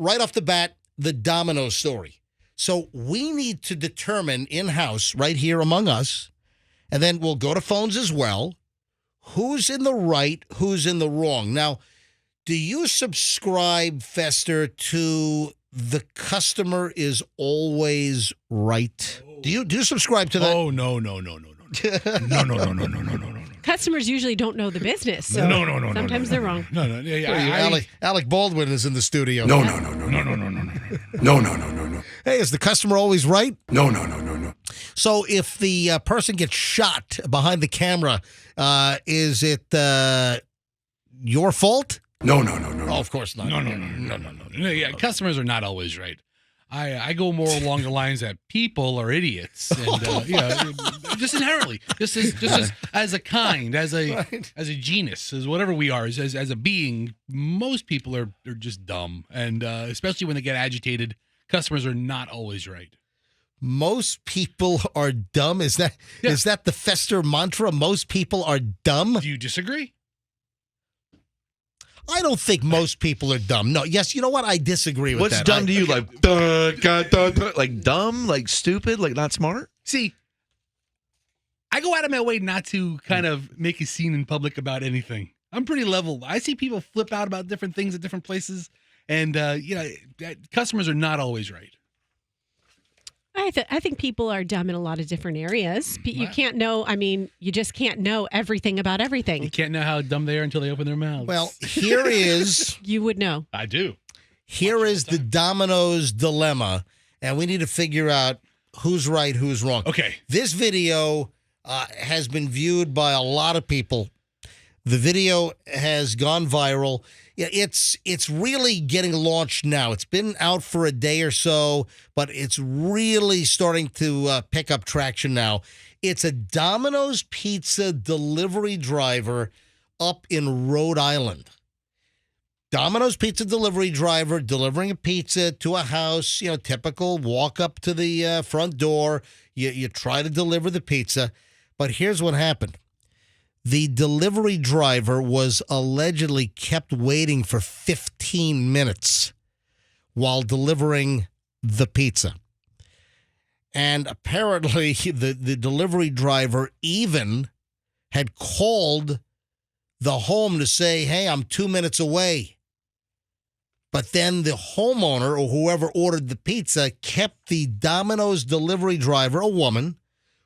right off the bat, the Domino's story. So we need to determine in-house, right here among us, and then we'll go to phones as well, who's in the right, who's in the wrong. Now, do you subscribe, Fester, to the customer is always right? Do you subscribe to that? Oh, no. No. Customers usually don't know the business. So No. Sometimes they're wrong. No. Alec Baldwin is in the studio. No. Hey, is the customer always right? No. So if the person gets shot behind the camera, is it your fault? No. Oh, of course not. No. Yeah, customers are not always right. I go more along the lines that people are idiots, and just inherently, just as a kind, as a genus, as whatever we are, as a being, most people are just dumb, and especially when they get agitated, customers are not always right. Most people are dumb. Is that the Fester mantra? Most people are dumb. Do you disagree? I don't think most people are dumb. No, yes, you know what? I disagree with What's that. What's dumb to you? Like dumb, like stupid, like not smart? See, I go out of my way not to kind of make a scene in public about anything. I'm pretty level. I see people flip out about different things at different places, and customers are not always right. I think people are dumb in a lot of different areas. You can't know. I mean, you just can't know everything about everything. You can't know how dumb they are until they open their mouths. Well, here is... You would know. I do. Here is the Domino's dilemma, and we need to figure out who's right, who's wrong. Okay. This video has been viewed by a lot of people. The video has gone viral. Yeah, it's really getting launched now. It's been out for a day or so, but it's really starting to pick up traction now. It's a Domino's pizza delivery driver up in Rhode Island. Domino's pizza delivery driver delivering a pizza to a house, typical walk up to the front door. You try to deliver the pizza, but here's what happened. The delivery driver was allegedly kept waiting for 15 minutes while delivering the pizza. And apparently the delivery driver even had called the home to say, hey, I'm 2 minutes away. But then the homeowner or whoever ordered the pizza kept the Domino's delivery driver, a woman,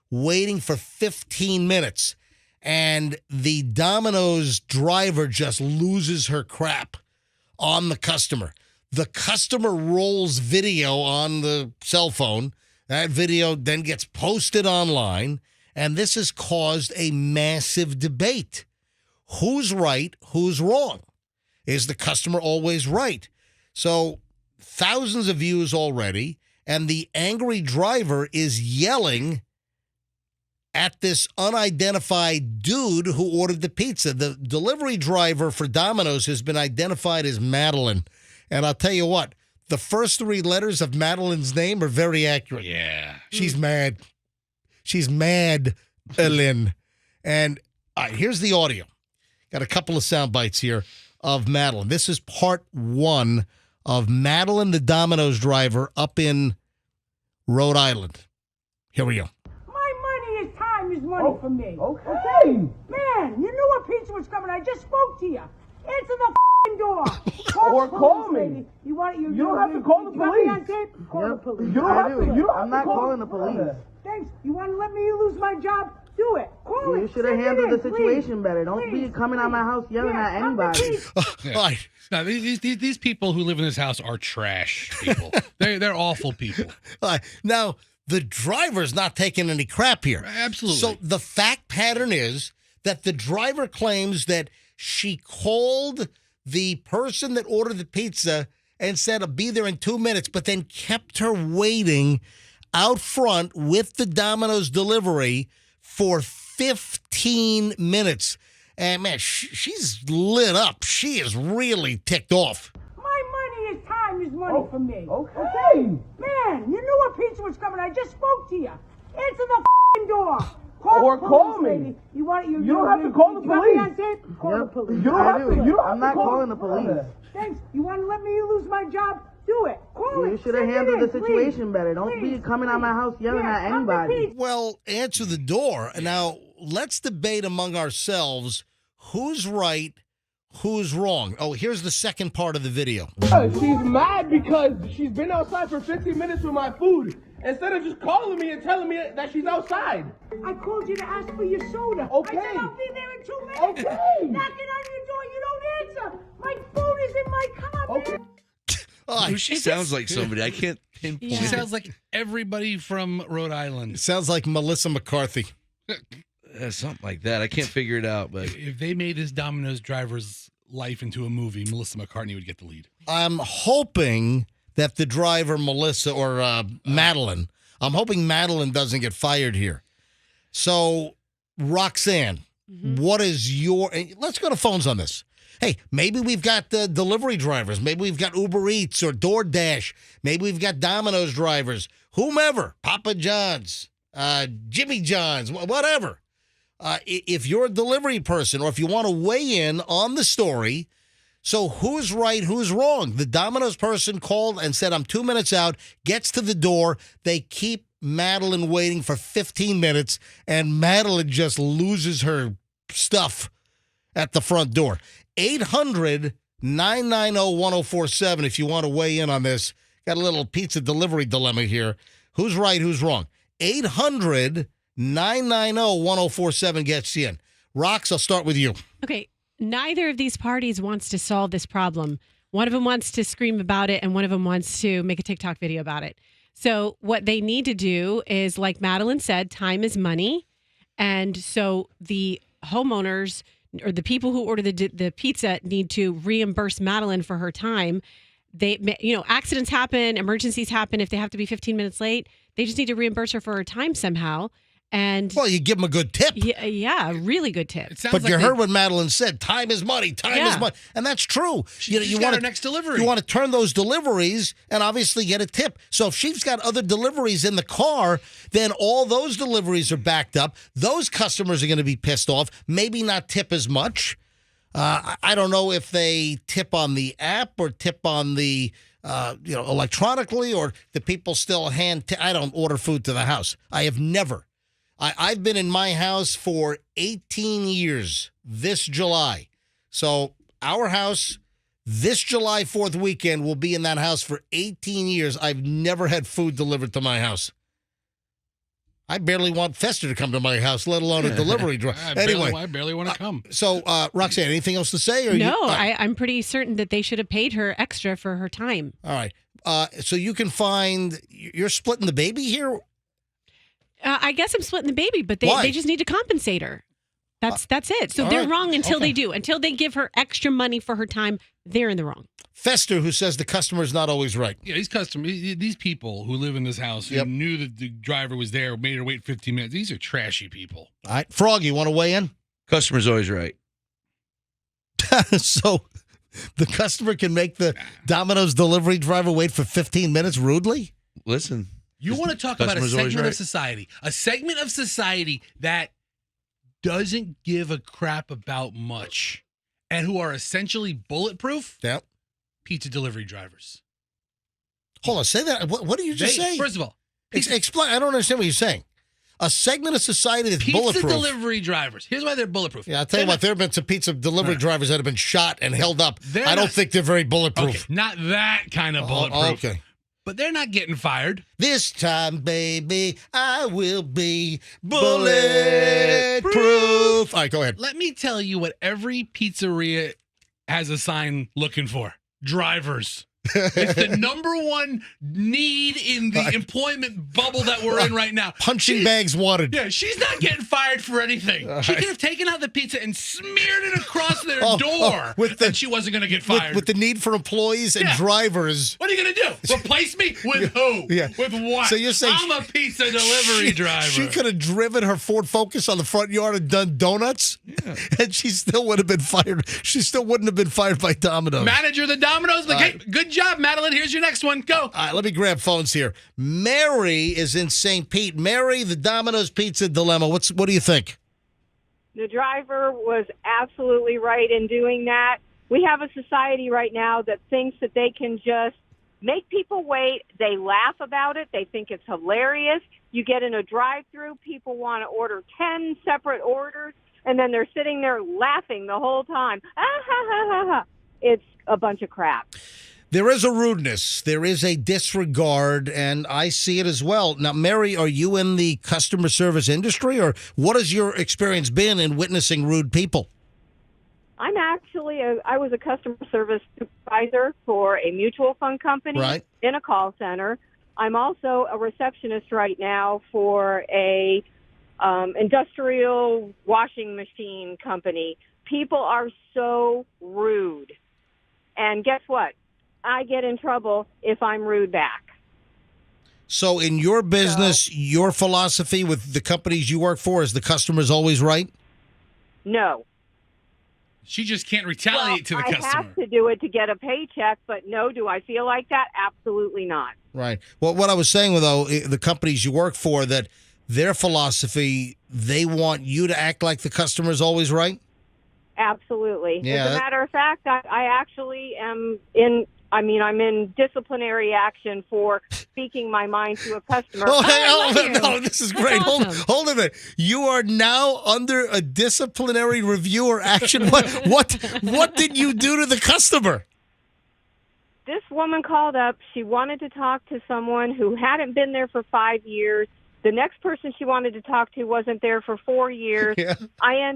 waiting for 15 minutes. And the Domino's driver just loses her crap on the customer. The customer rolls video on the cell phone. That video then gets posted online, and this has caused a massive debate. Who's right? Who's wrong? Is the customer always right? So thousands of views already, and the angry driver is yelling at this unidentified dude who ordered the pizza. The delivery driver for Domino's has been identified as Madeline. And I'll tell you what, the first three letters of Madeline's name are very accurate. Yeah. She's mad. She's mad, Ellen. And here's the audio. Got a couple of sound bites here of Madeline. This is part one of Madeline, the Domino's driver, up in Rhode Island. Here we go. Is money for me. Okay. Man, you knew a pizza was coming. I just spoke to you. Answer the door. Call me. Lady. You don't have to call the police. You on tape? Call the police. You don't have to. I'm not calling the police. Thanks. You want to let me lose my job? Do it. Call it. You should have handled the situation better. Don't be coming out my house yelling at anybody. Right. Now, these people who live in this house are trash people. They're awful people. Now, the driver's not taking any crap here. Absolutely. So the fact pattern is that the driver claims that she called the person that ordered the pizza and said, I'll be there in 2 minutes, but then kept her waiting out front with the Domino's delivery for 15 minutes. And, man, she's lit up. She is really ticked off. Is money for me. Okay. Man, you knew a pizza was coming. I just spoke to you. Answer the door. Call me. Lady. You don't have to call the police. You on tape? Call the police. You don't have to. I'm not calling the police. Thanks. You want to let me lose my job? Do it. Call it. You should have Send it handled in, the situation better. Don't please. be coming out my house yelling Yeah, at come to anybody. Pete. Well, answer the door. Now, let's debate among ourselves who's right, who's wrong. Oh, here's the second part of the video. She's mad because she's been outside for 15 minutes with my food. Instead of just calling me and telling me that she's outside. I called you to ask for your soda. Okay. I said I'll be there in 2 minutes. Okay. Knocking on your door, you don't answer. My phone is in my car. Okay. Oh, She sounds like somebody. I can't pinpoint. She sounds like everybody from Rhode Island. sounds like Melissa McCarthy. Something like that. I can't figure it out, but If they made this Domino's driver's life into a movie, Melissa McCartney would get the lead. I'm hoping that the driver, Melissa or Madeline, I'm hoping Madeline doesn't get fired here. So, Roxanne, what is your, let's go to phones on this. Hey, maybe we've got the delivery drivers. Maybe we've got Uber Eats or DoorDash. Maybe we've got Domino's drivers, whomever, Papa John's, Jimmy John's, whatever. If you're a delivery person or if you want to weigh in on the story, so who's right, who's wrong? The Domino's person called and said, I'm 2 minutes out, gets to the door. They keep Madeline waiting for 15 minutes, and Madeline just loses her stuff at the front door. 800-990-1047 if you want to weigh in on this. Got a little pizza delivery dilemma here. Who's right, who's wrong? 800-990-1047 gets you in. Rox, I'll start with you. Okay, neither of these parties wants to solve this problem. One of them wants to scream about it, and one of them wants to make a TikTok video about it. So what they need to do is, like Madeline said, time is money. And so the homeowners or the people who order the pizza need to reimburse Madeline for her time. Accidents happen, emergencies happen. If they have to be 15 minutes late, they just need to reimburse her for her time somehow. And Well, you give them a good tip. yeah, really good tip. It sounds But like you they- heard what Madeline said. Time is money. Time is money. And that's true. She's got her next delivery. You want to turn those deliveries and obviously get a tip. So if she's got other deliveries in the car, then all those deliveries are backed up. Those customers are going to be pissed off. Maybe not tip as much. I don't know if they tip on the app or tip on the electronically, or the people still I don't order food to the house. I have never. I've been in my house for 18 years this July. So our house, this July 4th weekend, will be in that house for 18 years. I've never had food delivered to my house. I barely want Fester to come to my house, let alone a delivery driver. I barely want to come. So, Roxanne, anything else to say? I'm pretty certain that they should have paid her extra for her time. All right. So you can find, you're splitting the baby here? I guess I'm splitting the baby, but Why? they just need to compensate her. That's it. So all they're right. wrong until Okay. they do. Until they give her extra money for her time, they're in the wrong. Fester, who says the customer's not always right. Yeah, these people who live in this house who knew that the driver was there, made her wait 15 minutes. These are trashy people. All right. Froggy, you want to weigh in? customer's always right. So the customer can make the Domino's delivery driver wait for 15 minutes rudely? Listen, You want to talk about a customer's always segment right. of society that doesn't give a crap about much and who are essentially bulletproof? Yeah. Pizza delivery drivers. Hold on. Say that. What did you just say? First of all, Explain. I don't understand what you're saying. A segment of society that's pizza bulletproof. delivery drivers. Here's why they're bulletproof. Yeah, I'll tell you what, there have been some pizza delivery drivers that have been shot and held up. They're I don't not- think they're very Okay, bulletproof. not that kind of bulletproof. Okay. But they're not getting fired. This time, baby, I will be bulletproof. All right, go ahead. Let me tell you what every pizzeria has a sign looking for. Drivers. It's the number one need in the employment bubble that we're in right now. Punching bags wanted. Yeah, she's not getting fired for anything. She could have taken out the pizza and smeared it across their door, and she wasn't going to get fired. With the need for employees and Yeah. drivers. What are you going to do? Replace me with who? Yeah. With what? So you're saying I'm a pizza delivery driver. She could have driven her Ford Focus on the front yard and done donuts, and she still would have been fired. She still wouldn't have been fired by Domino's. Manager of the Domino's. Like, hey, good job, Madeline. Here's your next one. Go. All right, let me grab phones here. Mary is in St. Pete. Mary, the Domino's Pizza dilemma. What do you think? The driver was absolutely right in doing that. We have a society right now that thinks that they can just make people wait. They laugh about it. They think it's hilarious. You get in a drive-through, people want to order 10 separate orders, and then they're sitting there laughing the whole time. Ah, ha, ha, ha, ha. It's a bunch of crap. There is a rudeness. There is a disregard, and I see it as well. Now, Mary, are you in the customer service industry, or what has your experience been in witnessing rude people? I'm actually, I was a customer service supervisor for a mutual fund company in a call center. I'm also a receptionist right now for a industrial washing machine company. People are so rude. And guess what? I get in trouble if I'm rude back. So in your business, your philosophy with the companies you work for is the customer's always right? No. She just can't retaliate to the customer. I have to do it to get a paycheck, but no, do I feel like that? Absolutely not. Right. Well, what I was saying, though, the companies you work for, that their philosophy, they want you to act like the customer's always right? Absolutely. Yeah, As a matter of fact, I actually am I'm in disciplinary action for speaking my mind to a customer. No, this is great. Awesome. Hold a minute. You are now under a disciplinary review or action. What did you do to the customer? This woman called up. She wanted to talk to someone who hadn't been there for 5 years. The next person she wanted to talk to wasn't there for 4 years. Yeah. I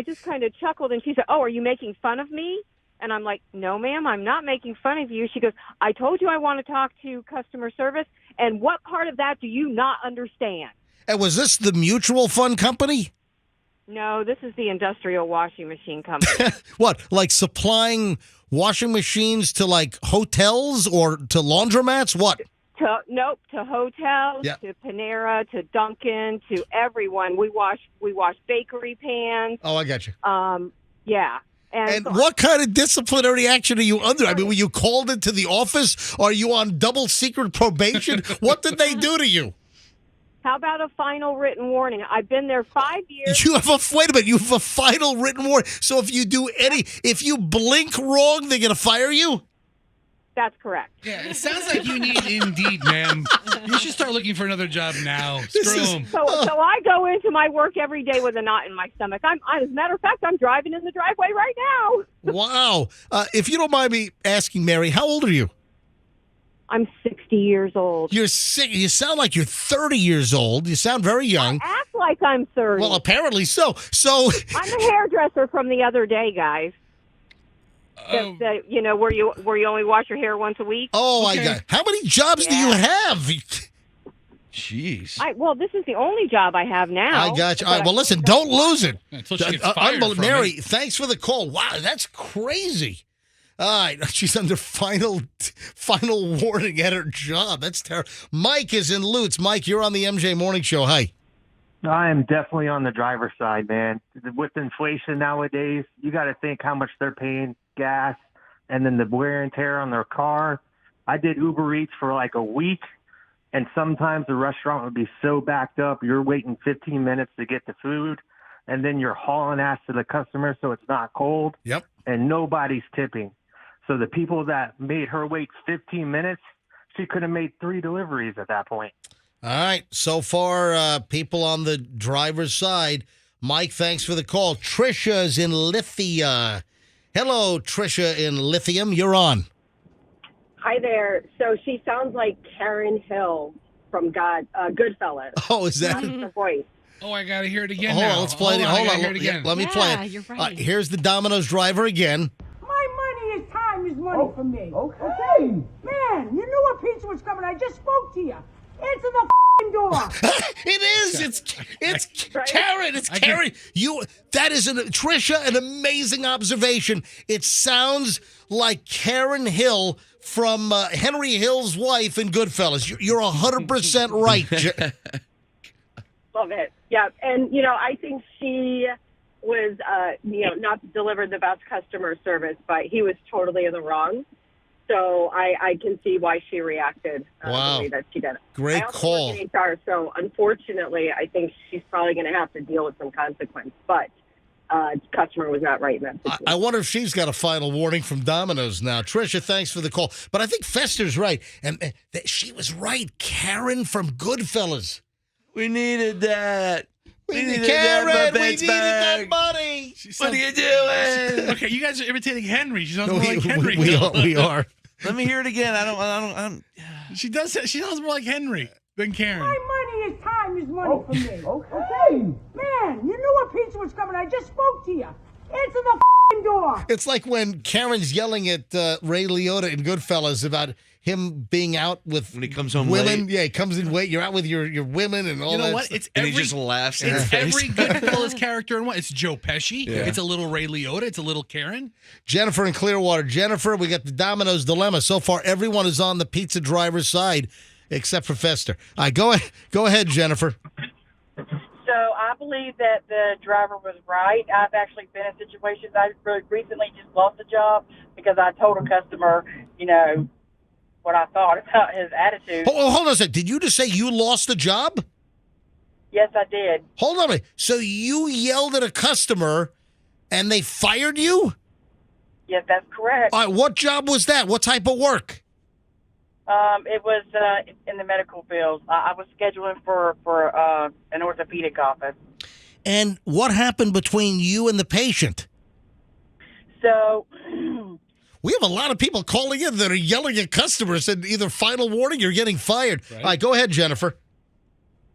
just kind of chuckled, and she said, "Oh, are you making fun of me?" And I'm like, "No, ma'am, I'm not making fun of you." She goes, "I told you I want to talk to customer service, and what part of that do you not understand?" And was this the mutual fund company? No, this is the industrial washing machine company. What, like supplying washing machines to like hotels or to laundromats? What? To hotels, Yeah. to Panera, to Dunkin', to everyone. We wash bakery pans. Oh, I got you. Yeah. And what kind of disciplinary action are you under? I mean, were you called into the office? Are you on double secret probation? What did they do to you? How about a final written warning? I've been there 5 years. Wait a minute. You have a final written warning. So if you blink wrong, they're going to fire you? That's correct. Yeah, it sounds like you need Indeed, ma'am. You should start looking for another job now. Screw 'em. So I go into my work every day with a knot in my stomach. As a matter of fact, I'm driving in the driveway right now. Wow. If you don't mind me asking, Mary, how old are you? I'm 60 years old. You're sick. You sound like you're 30 years old. You sound very young. I act like I'm 30. Well, apparently so. I'm a hairdresser from the other day, guys. Where you only wash your hair once a week. Oh, okay. I got. How many jobs do you have? Jeez. This is the only job I have now. I got you. All right. Well, listen. Don't lose it. Until she gets fired from Mary, it. thanks for the call. Wow, that's crazy. All right, she's under final warning at her job. That's terrible. Mike is in Lutz. Mike, you're on the MJ Morning Show. Hi. I am definitely on the driver's side, man. With inflation nowadays, you got to think how much they're paying gas and then the wear and tear on their car. I did Uber Eats for like a week, and sometimes the restaurant would be so backed up, you're waiting 15 minutes to get the food, and then you're hauling ass to the customer so it's not cold. Yep. And nobody's tipping. So the people that made her wait 15 minutes, she could have made 3 deliveries at that point. All right. So far, people on the driver's side. Mike, thanks for the call. Trisha's in Lithia. Hello, Trisha in Lithium. You're on. Hi there. So she sounds like Karen Hill from Goodfellas. Oh, is that? That's her voice. Oh, I got to hear it again Hold now. on, let's play it. Hold on. Hear it again. Let me play it. You're right. Here's the Domino's driver again. My money is time is money for me. Okay. Man, you knew a pizza was coming. I just spoke to you. Answer the door. It is. It's Karen. It's Karen. That is Trisha, an amazing observation. It sounds like Karen Hill from Henry Hill's wife in Goodfellas. You're 100% right. Love it. Yeah. And, I think she was, not delivered the best customer service, but he was totally in the wrong. So I can see why she reacted the way that she did. Great I also call. work in HR, so unfortunately, I think she's probably going to have to deal with some consequence. But customer was not right. I wonder if she's got a final warning from Domino's now. Tricia, thanks for the call. But I think Fester's right. And she was right. Karen from Goodfellas. We needed that. We needed Karen, that, we needed that money. What are you doing? Okay, you guys are imitating Henry. She sounds more like Henry. We are. Let me hear it again. I don't. She does. She sounds more like Henry than Karen. My money is time is money for me. Okay. Man, you knew a pizza was coming. I just spoke to you. Answer the f***ing door. It's like when Karen's yelling at Ray Liotta in Goodfellas about him being out with when he comes home women. late. Yeah, he comes in late. You're out with your women and all that. You know what? stuff. It's And every, he just laughs in her It's face. every Goodfellas character in one. It's Joe Pesci. Yeah. It's a little Ray Liotta. It's a little Karen. Jennifer in Clearwater. Jennifer, we got the Domino's dilemma. So far, everyone is on the pizza driver's side except for Fester. All right, go ahead, Jennifer. So I believe that the driver was right. I've actually been in situations. I recently just lost a job because I told a customer, what I thought about his attitude. Hold on a second. Did you just say you lost the job? Yes, I did. Hold on a minute. So you yelled at a customer and they fired you? Yes, that's correct. All right, what job was that? What type of work? It was in the medical field. I was scheduling for an orthopedic office. And what happened between you and the patient? So we have a lot of people calling in that are yelling at customers and either final warning or getting fired. Right. All right, go ahead, Jennifer.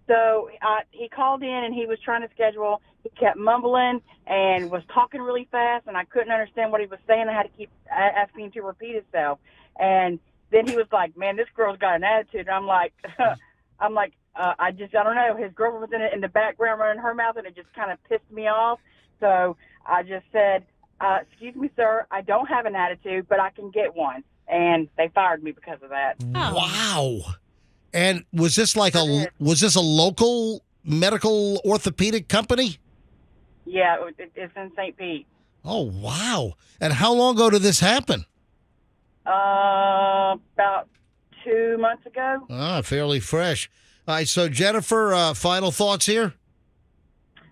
So he called in and he was trying to schedule. He kept mumbling and was talking really fast, and I couldn't understand what he was saying. I had to keep asking him to repeat himself. And then he was like, "Man, this girl's got an attitude." And I'm like, I don't know. His girlfriend was in the background running her mouth, and it just kind of pissed me off. So I just said, "Excuse me, sir, I don't have an attitude, but I can get one." And they fired me because of that. Oh. Wow. And was this a local medical orthopedic company? Yeah, it's in St. Pete. Oh, wow. And how long ago did this happen? About 2 months ago. Ah, fairly fresh. All right, so Jennifer, final thoughts here?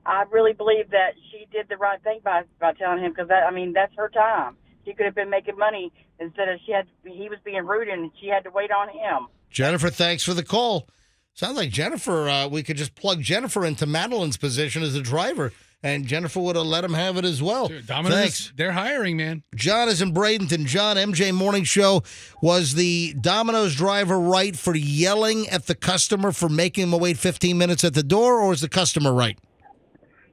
I really believe that she did the right thing by telling him, because that's her time. She could have been making money instead of he was being rude and she had to wait on him. Jennifer, thanks for the call. Sounds like Jennifer, we could just plug Jennifer into Madeline's position as a driver, and Jennifer would have let him have it as well. Dude, Domino's, Thanks. they're hiring, man. John is in Bradenton. John, MJ Morning Show. Was the Domino's driver right for yelling at the customer for making him wait 15 minutes at the door, or is the customer right?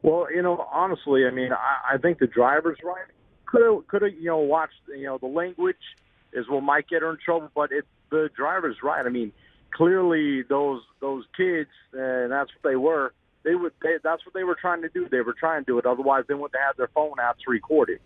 Well, honestly, I think the driver's right. Could have, watched, the language is what might get her in trouble, but the driver's right. Clearly those kids, and that's what they were. That's what they were trying to do. They were trying to do it. Otherwise, they wouldn't have their phone out to record it.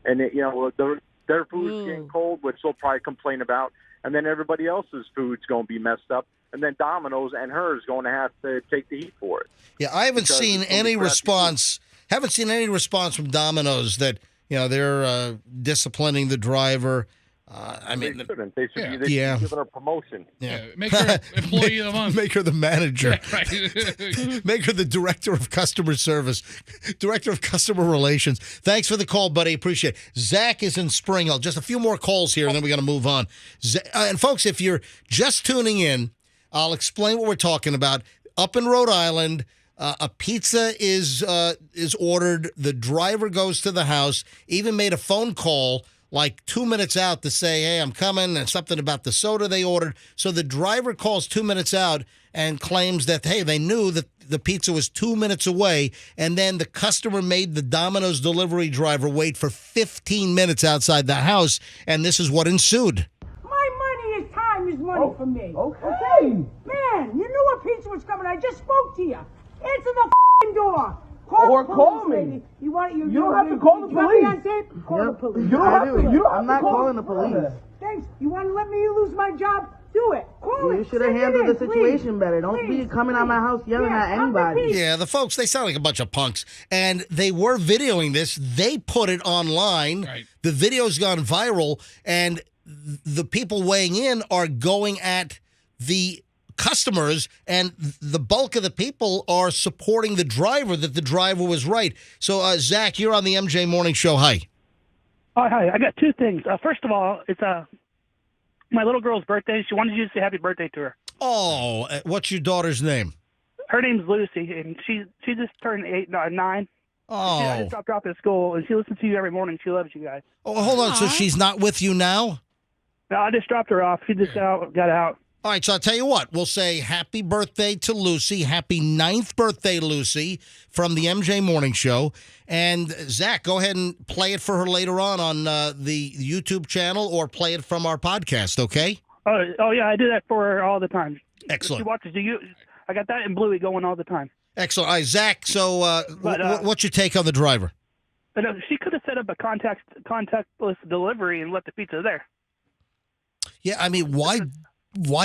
And their food's getting cold, which they'll probably complain about, and then everybody else's food's going to be messed up. And then Domino's and hers going to have to take the heat for it. Yeah, I haven't seen any response. Haven't seen any response from Domino's that they're disciplining the driver. They shouldn't. They should be Yeah. giving her promotion. Yeah. Make her employee of the month. Make her the manager. Yeah, right. Make her the director of customer service, director of customer relations. Thanks for the call, buddy. Appreciate it. Zach is in Spring Hill. Just a few more calls here, and then we got to move on. And folks, if you're just tuning in, I'll explain what we're talking about. Up in Rhode Island, a pizza is ordered. The driver goes to the house, even made a phone call like 2 minutes out to say, "Hey, I'm coming," and something about the soda they ordered. So the driver calls 2 minutes out and claims that, hey, they knew that the pizza was 2 minutes away, and then the customer made the Domino's delivery driver wait for 15 minutes outside the house, and this is what ensued. My money is time is money for me. Okay. Man, you knew a pizza was coming. I just spoke to you. Answer the f***ing door. Call me. Lady. You don't have to call the police. Call the police. You don't have to. I'm not calling the police. Thanks. You want to let me lose my job? Do it. Call it. You should have handled the situation better. Don't be coming out my house yelling at anybody. Yeah, the folks, they sound like a bunch of punks. And they were videoing this. They put it online. Right. The video's gone viral. And the people weighing in are going at the customers, and the bulk of the people are supporting the driver, that the driver was right. So, Zach, you're on the MJ Morning Show. Hi. Oh, hi. I got two things. First of all, it's my little girl's birthday. She wanted you to say happy birthday to her. Oh, what's your daughter's name? Her name's Lucy, and she just turned 9. Oh. I just dropped her off at school, and she listens to you every morning. She loves you guys. Oh, hold on. So she's not with you now? No, I just dropped her off. She just got out. All right, so I'll tell you what. We'll say happy birthday to Lucy. Happy 9th birthday, Lucy, from the MJ Morning Show. And, Zach, go ahead and play it for her later on the YouTube channel, or play it from our podcast, okay? Oh yeah, I do that for her all the time. Excellent. She watches you. I got that in Bluey going all the time. Excellent. All right, Zach, so what's your take on the driver? But she could have set up a contactless delivery and left the pizza there. Yeah, I mean, why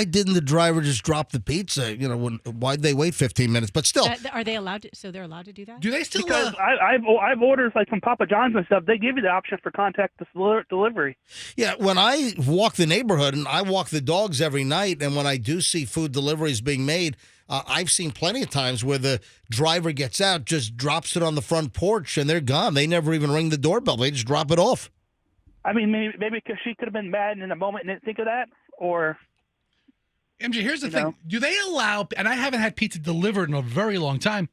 didn't the driver just drop the pizza? You know, why'd they wait 15 minutes? But still, are they allowed to? So they're allowed to do that? Do they still? Because I've ordered like from Papa John's and stuff. They give you the option for contactless delivery. Yeah, when I walk the neighborhood, and I walk the dogs every night, and when I do see food deliveries being made, I've seen plenty of times where the driver gets out, just drops it on the front porch, and they're gone. They never even ring the doorbell. They just drop it off. I mean, maybe because she could have been mad in a moment and didn't think of that, or... MJ, here's the thing. Do they allow, and I haven't had pizza delivered in a very long time,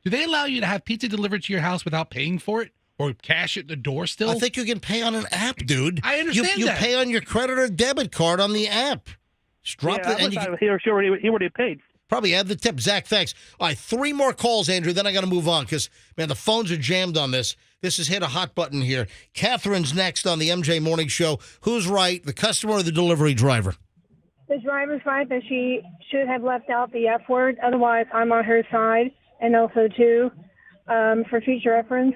do they allow you to have pizza delivered to your house without paying for it? Or cash at the door still? I think you can pay on an app, dude. I understand you that. pay on your credit or debit card on the app. Just drop it. And he already paid. Probably add the tip. Zach, thanks. All right, 3 more calls, Andrew, then I got to move on because, man, the phones are jammed on this. This has hit a hot button here. Catherine's next on the MJ Morning Show. Who's right, the customer or the delivery driver? The driver's right that she should have left out the F word. Otherwise, I'm on her side. And also, too, for future reference,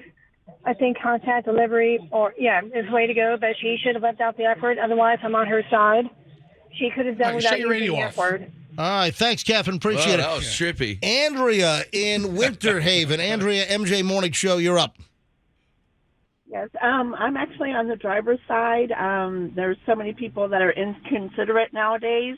I think contact delivery is the way to go, but she should have left out the F word. Otherwise, I'm on her side. She could have done without using the F word. All right, thanks, Catherine. Appreciate it. That was trippy. Andrea in Winter Haven. Andrea, MJ Morning Show, you're up. Yes, I'm actually on the driver's side. There's so many people that are inconsiderate nowadays,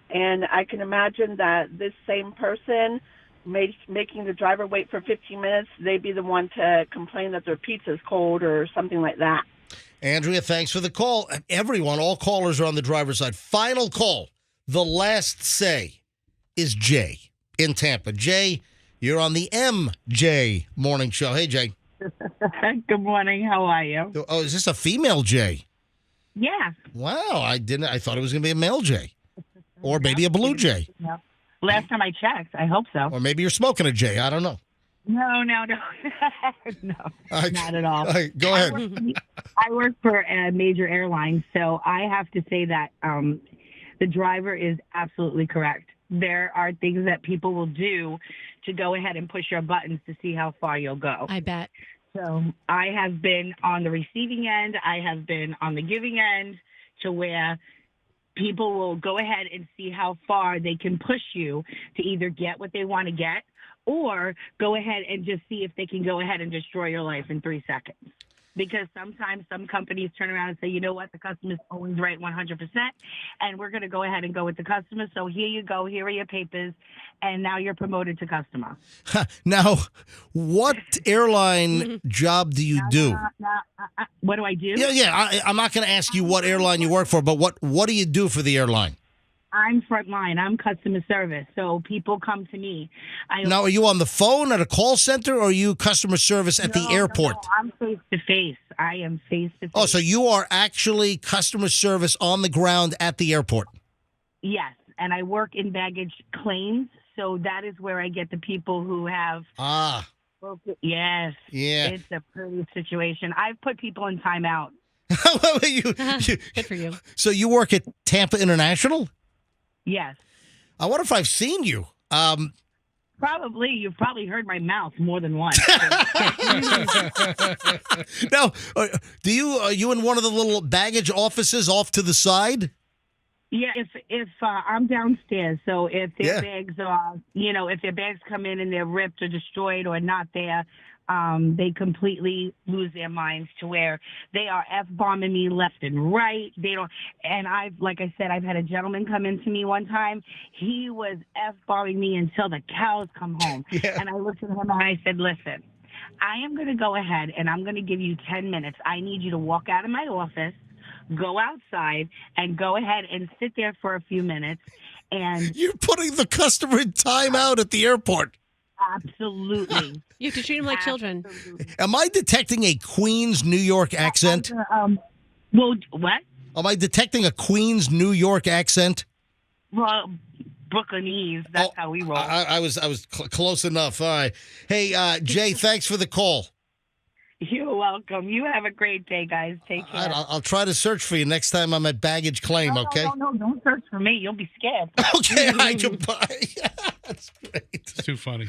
and I can imagine that this same person making the driver wait for 15 minutes, they'd be the one to complain that their pizza's cold or something like that. Andrea, thanks for the call. Everyone, all callers are on the driver's side. Final call. The last say is Jay in Tampa. Jay, you're on the MJ Morning Show. Hey, Jay. Good morning. How are you? Oh, is this a female Jay? Yeah. Wow, I thought it was going to be a male Jay. Or maybe a blue Jay. No. Last time I checked, I hope so. Or maybe you're smoking a Jay. I don't know. No. No, not at all. Go ahead. I work for a major airline, so I have to say that the driver is absolutely correct. There are things that people will do to go ahead and push your buttons to see how far you'll go. I bet. So I have been on the receiving end. I have been on the giving end, to where people will go ahead and see how far they can push you to either get what they want to get, or go ahead and just see if they can go ahead and destroy your life in 3 seconds. Because sometimes some companies turn around and say, you know what, the customer's always right 100%, and we're going to go ahead and go with the customer. So here you go. Here are your papers. And now you're promoted to customer. Now, what airline job do you do? What do I do? Yeah. I'm not going to ask you what airline you work for, but what do you do for the airline? I'm frontline. I'm customer service. So people come to me. Now, are you on the phone at a call center, or are you customer service at the airport? No, I'm face-to-face. I am face-to-face. Oh, so you are actually customer service on the ground at the airport? Yes, and I work in baggage claims, so that is where I get the people who have... Yes. Yeah. It's a pretty situation. I've put people in timeout. Good for you. So you work at Tampa International? Yes. I wonder if I've seen you. Probably. You've probably heard my mouth more than once. Now, are you in one of the little baggage offices off to the side? Yeah, if I'm downstairs, so if their bags are, if their bags come in and they're ripped or destroyed or not there, They completely lose their minds to where they are F-bombing me left and right. They don't, and like I said, I've had a gentleman come into me one time. He was F-bombing me until the cows come home. Yeah. And I looked at him and I said, listen, I am going to go ahead and I'm going to give you 10 minutes. I need you to walk out of my office, go outside, and go ahead and sit there for a few minutes. And you're putting the customer in timeout at the airport. Absolutely. You have to treat them like children. Am I detecting a Queens, New York accent? Well, what? Am I detecting a Queens, New York accent? Well, Brooklynese. That's how we roll. I was close enough. All right. Hey, Jay, thanks for the call. You're welcome. You have a great day, guys. Take care. I'll try to search for you next time I'm at baggage claim, okay? No, don't search for me. You'll be scared. Okay, I can buy. That's great. It's too funny.